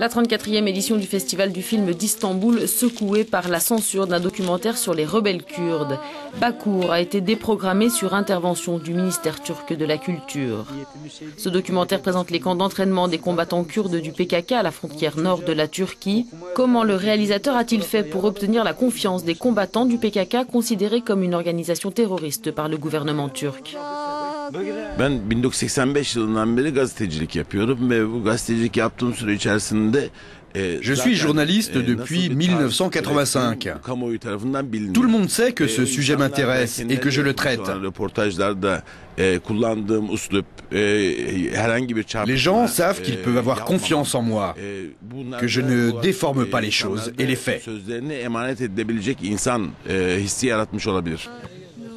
La 34e édition du Festival du film d'Istanbul, secouée par la censure d'un documentaire sur les rebelles kurdes. Bakour a été déprogrammé sur intervention du ministère turc de la Culture. Ce documentaire présente les camps d'entraînement des combattants kurdes du PKK à la frontière nord de la Turquie. Comment le réalisateur a-t-il fait pour obtenir la confiance des combattants du PKK considérés comme une organisation terroriste par le gouvernement turc? Ben 1985 yılından beri gazetecilik yapıyorum ve bu gazetecilik yaptığım süre içerisinde Je suis journaliste depuis 1985. Tout le monde sait que ce sujet m'intéresse et que je le traite. Les gens savent qu'ils peuvent avoir confiance en moi, que je ne déforme pas les choses et les faits.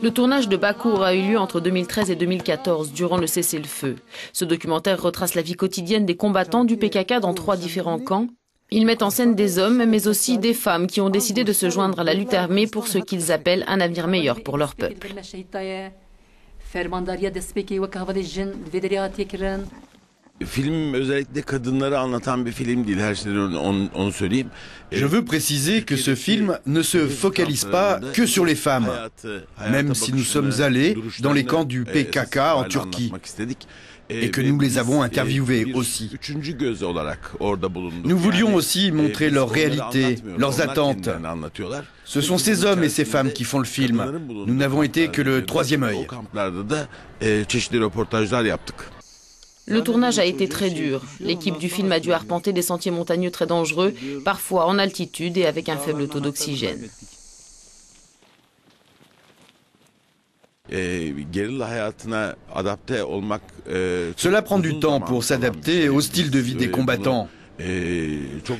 Le tournage de Bakour a eu lieu entre 2013 et 2014, durant le cessez-le-feu. Ce documentaire retrace la vie quotidienne des combattants du PKK dans 3 différents camps. Ils mettent en scène des hommes, mais aussi des femmes qui ont décidé de se joindre à la lutte armée pour ce qu'ils appellent un avenir meilleur pour leur peuple. Je veux préciser que ce film ne se focalise pas que sur les femmes, même si nous sommes allés dans les camps du PKK en Turquie et que nous les avons interviewés aussi. Nous voulions aussi montrer leur réalité, leurs attentes. Ce sont ces hommes et ces femmes qui font le film. Nous n'avons été que le troisième œil. Le tournage a été très dur. L'équipe du film a dû arpenter des sentiers montagneux très dangereux, parfois en altitude et avec un faible taux d'oxygène. Cela prend du temps pour s'adapter au style de vie des combattants.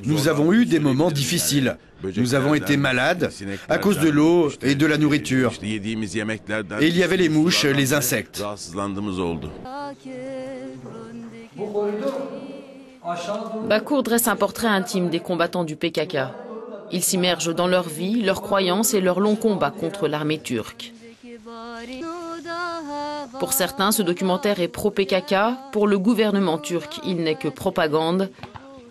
Nous avons eu des moments difficiles. Nous avons été malades à cause de l'eau et de la nourriture. Et il y avait les mouches, les insectes. Bakour dresse un portrait intime des combattants du PKK. Ils s'immergent dans leur vie, leurs croyances et leurs longs combats contre l'armée turque. Pour certains, ce documentaire est pro-PKK. Pour le gouvernement turc, il n'est que propagande.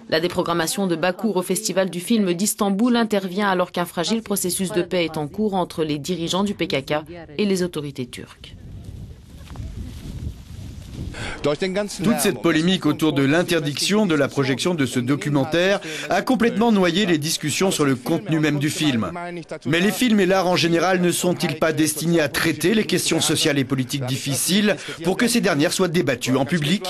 La déprogrammation de Bakour au Festival du film d'Istanbul intervient alors qu'un fragile processus de paix est en cours entre les dirigeants du PKK et les autorités turques. Toute cette polémique autour de l'interdiction de la projection de ce documentaire a complètement noyé les discussions sur le contenu même du film. Mais les films et l'art en général ne sont-ils pas destinés à traiter les questions sociales et politiques difficiles pour que ces dernières soient débattues en public ?